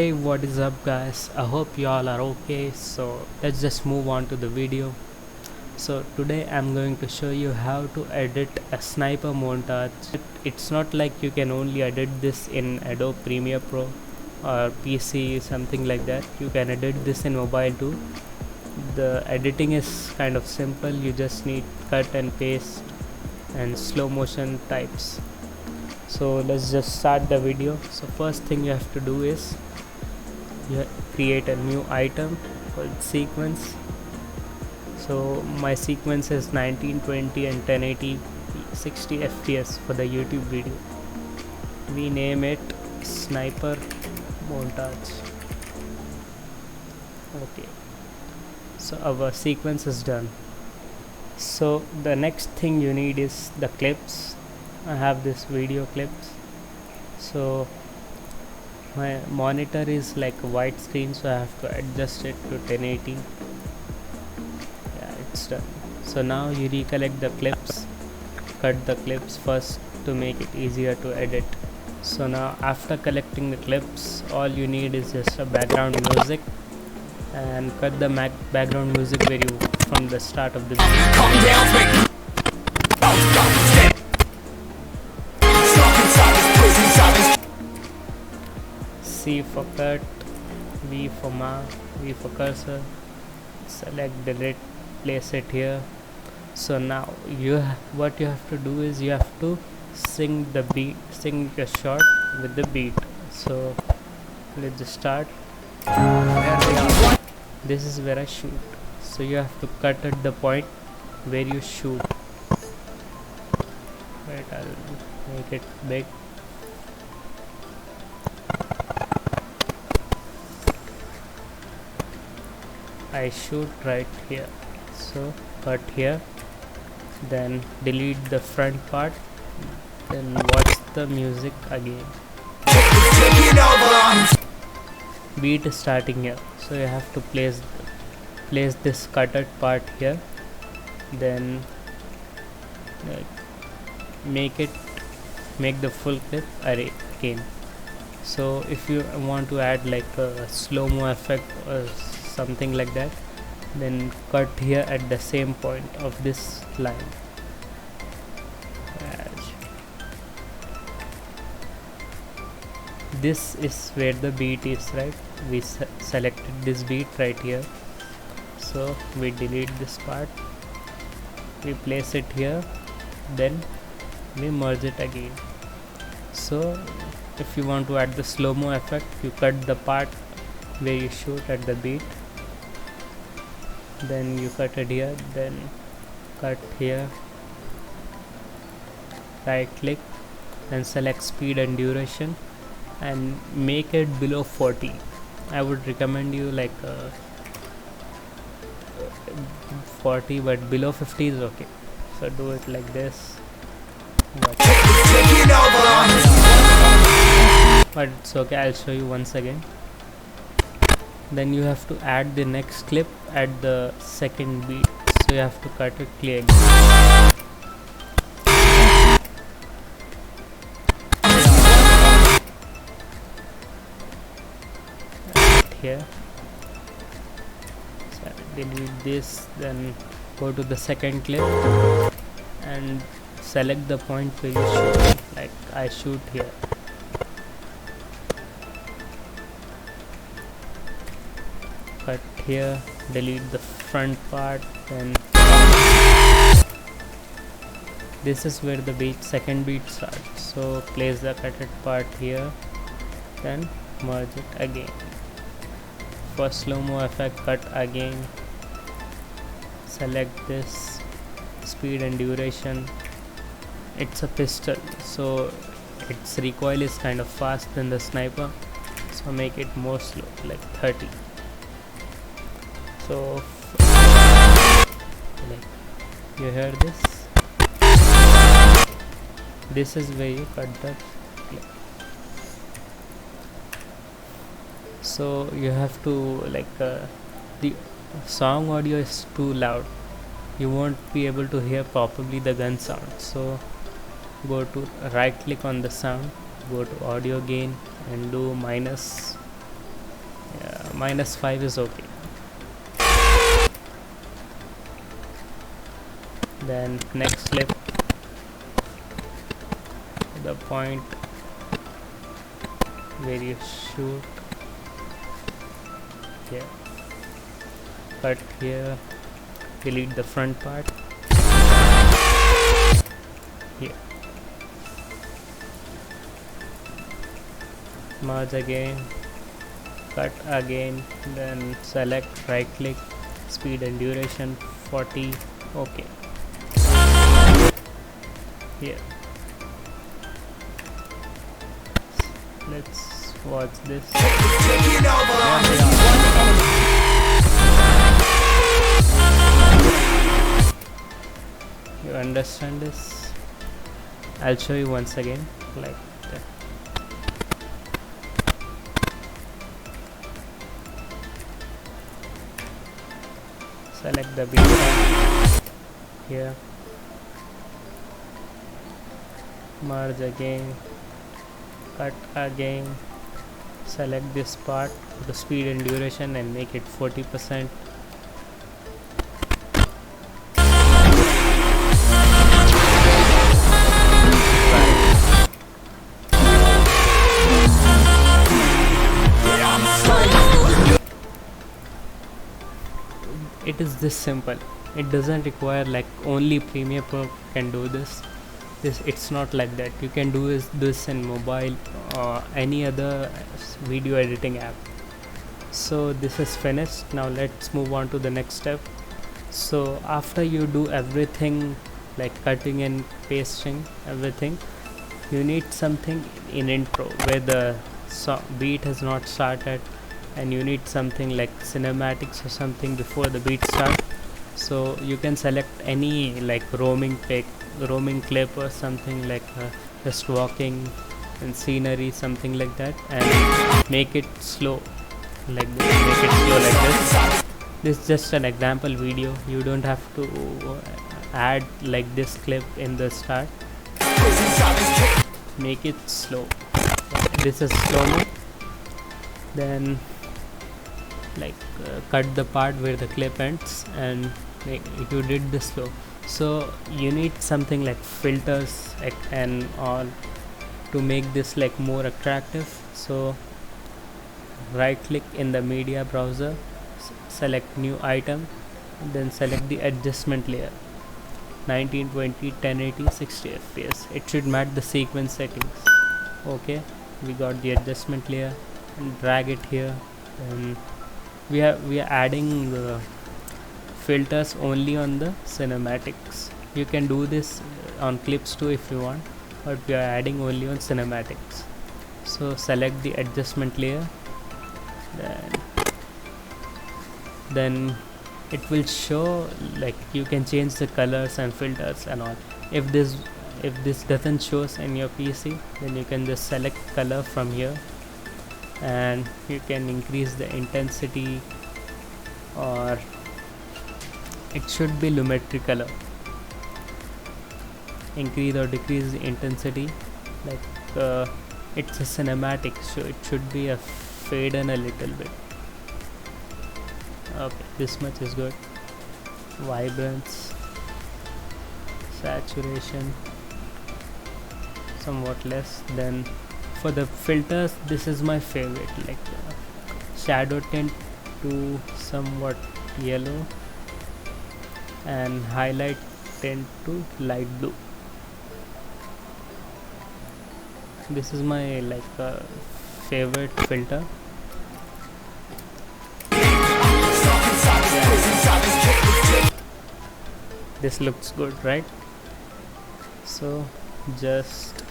Hey, what is up guys? I hope you all are okay. So let's just move on to the video. So today I'm going to show you how to edit a sniper montage. It's not like you can only edit this in Adobe Premiere Pro or PC, something like that. You can edit this in mobile too. The editing is kind of simple. You just need cut and paste and slow motion types. So let's just start the video. So first thing you have to do is you create a new item called sequence. So my sequence is 1920 and 1080 60 fps for the YouTube video. We name it sniper montage. Okay, so our sequence is done. So the next thing you need is the clips. I have this video clips. So my monitor is like a widescreen, so I have to adjust it to 1080. Yeah, it's done. So now you recollect the clips, cut the clips first to make it easier to edit. So now after collecting the clips, all you need is just a background music, and cut the background music where you from the start of the video. C for cut, V for mark, V for cursor, select, delete, place it here. So now what you have to do is you have to sync the beat, sync your shot with the beat. So let's just start. This is where I shoot, so you have to cut at the point where you shoot. Wait, I'll make it big. I shoot right here, so cut here, then delete the front part, then watch the music again. Beat is starting here, so you have to place this cutted part here, then make the full clip array again. So if you want to add like a slow-mo effect or something like that, then cut here at the same point of this line. This is where the beat is, right? We selected this beat right here, so we delete this part, we place it here, then we merge it again. So if you want to add the slow-mo effect, you cut the part where you shoot at the beat, then you cut it here, then cut here, right click and select speed and duration and make it below 40. I would recommend you like 40, but below 50 is okay. So do it like this, but it's okay, I'll show you once again. Then you have to add the next clip at the second beat, so you have to cut it clearly. Here, so delete this, then go to the second clip and select the point where you shoot, like I shoot here. Cut here, delete the front part, then this is where the second beat starts, so place the cutted part here, then merge it again. For slow-mo effect, cut again, select this, speed and duration. It's a pistol, so its recoil is kind of fast than the sniper, so make it more slow, like 30. So like you hear this is where you cut the clip. So you have to like the song audio is too loud, you won't be able to hear properly the gun sound. So go to right click on the sound, go to audio gain and do -5 is okay. Then next clip, the point where you shoot here, cut here, delete the front part here, merge again, cut again, then select, right click, speed and duration 40, okay. Here, let's watch this. You understand this? I'll show you once again, like that. Select the beat here, merge again, cut again, select this part, the speed and duration, and make it 40%. It is this simple. It doesn't require like only Premiere Pro can do this. It's not like that. You can do this in mobile or any other video editing app. So this is finished. Now let's move on to the next step. So after you do everything, like cutting and pasting everything, you need something in intro where the beat has not started, and you need something like cinematics or something before the beat starts. So you can select any like roaming clip or something like just walking and scenery, something like that, and make it slow like this. Make it slow like this. This is just an example video. You don't have to add like this clip in the start. Make it slow. This is slow-mo. Then like cut the part where the clip ends, and you did this slow. So you need something like filters and all to make this like more attractive. So right click in the media browser, select new item, then select the adjustment layer, 1920, 1080, 60 fps. It should match the sequence settings. Okay, we got the adjustment layer, and drag it here, and we are adding the filters only on the cinematics. You can do this on clips too if you want, but we are adding only on cinematics. So select the adjustment layer, then it will show like you can change the colors and filters and all. If this doesn't show in your PC, then you can just select color from here, and you can increase the intensity, or it should be lumetri color. Increase or decrease the intensity, like it's a cinematic, so it should be a fade in a little bit. Okay, this much is good. Vibrance, saturation somewhat less. Then for the filters, this is my favorite, like shadow tint to somewhat yellow, and highlight tint to light blue. This is my like favorite filter. This looks good, right? So just,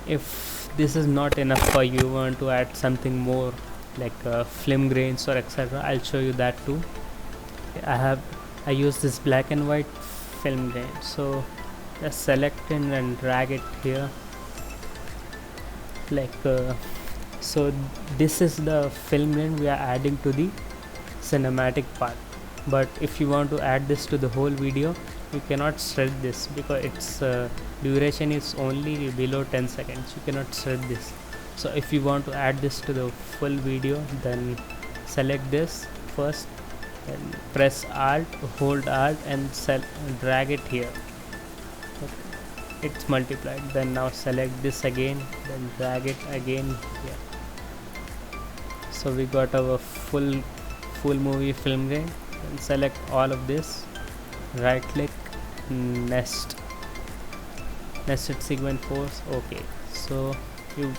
if this is not enough for you, want to add something more like film grains or etc., I'll show you that too. I use this black and white film grain, so just select it and drag it here, like so this is the film grain we are adding to the cinematic part. But if you want to add this to the whole video, you cannot shred this because its duration is only below 10 seconds. You cannot shred this. So if you want to add this to the full video, then select this first, then press alt, hold alt and drag it here. Okay. It's multiplied. Then now select this again, then drag it again here. So we got our full movie film grain. Then select all of this, right click, nested sequence force. Okay, so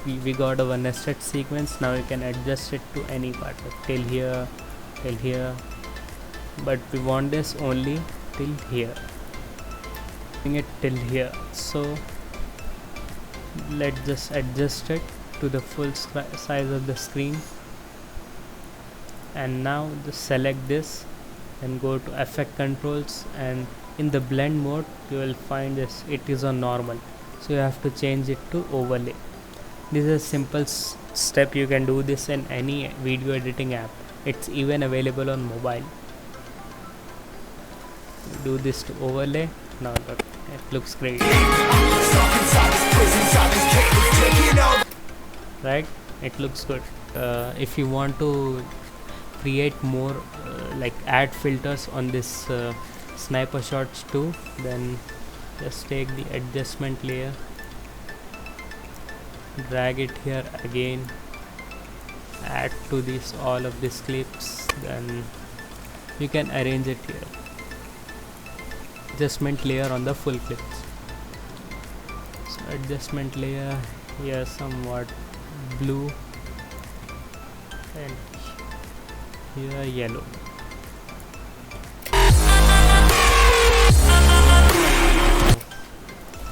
we got our nested sequence. Now you can adjust it to any part, like till here, but we want this only till here, bring it till here. So let's just adjust it to the full size of the screen. And now just select this and go to effect controls, and in the blend mode you will find this, it is on normal, so you have to change it to overlay. This is a simple step. You can do this in any video editing app. It's even available on mobile. Do this to overlay. Now look, it looks great, right? It looks good. If you want to create more like add filters on this sniper shots too, then just take the adjustment layer, drag it here again, add to this all of these clips, then you can arrange it here. Adjustment layer on the full clips. So adjustment layer here somewhat blue and here yellow.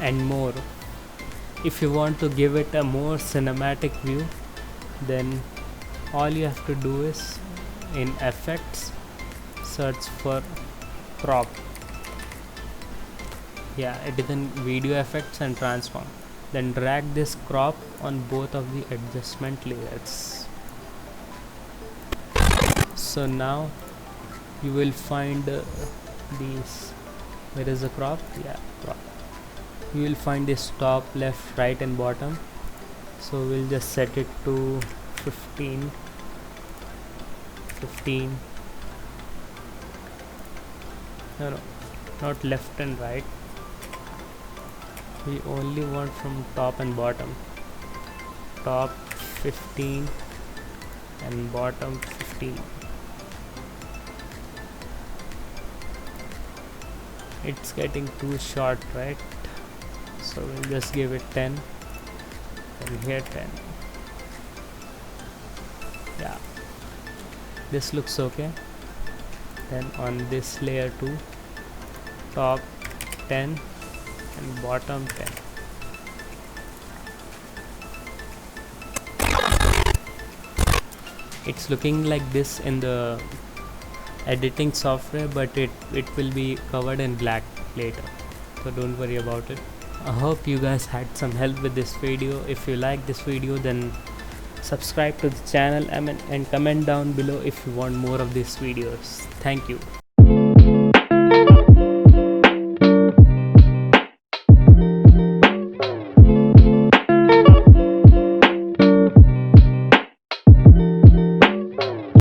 And more. If you want to give it a more cinematic view, then all you have to do is in effects search for crop. Yeah, it is in video effects and transform. Then drag this crop on both of the adjustment layers. So now you will find these. Where is the crop? Yeah, crop. You will find this top, left, right and bottom. So we'll just set it to 15. No, not left and right. We only want from top and bottom. Top 15 and bottom 15. It's getting too short, right? So we'll just give it 10 and here 10. Yeah, this looks okay. Then on this layer too, top 10 and bottom 10. It's looking like this in the editing software, but it will be covered in black later, so don't worry about it. I hope you guys had some help with this video. If you like this video, then subscribe to the channel and comment down below if you want more of these videos. Thank you.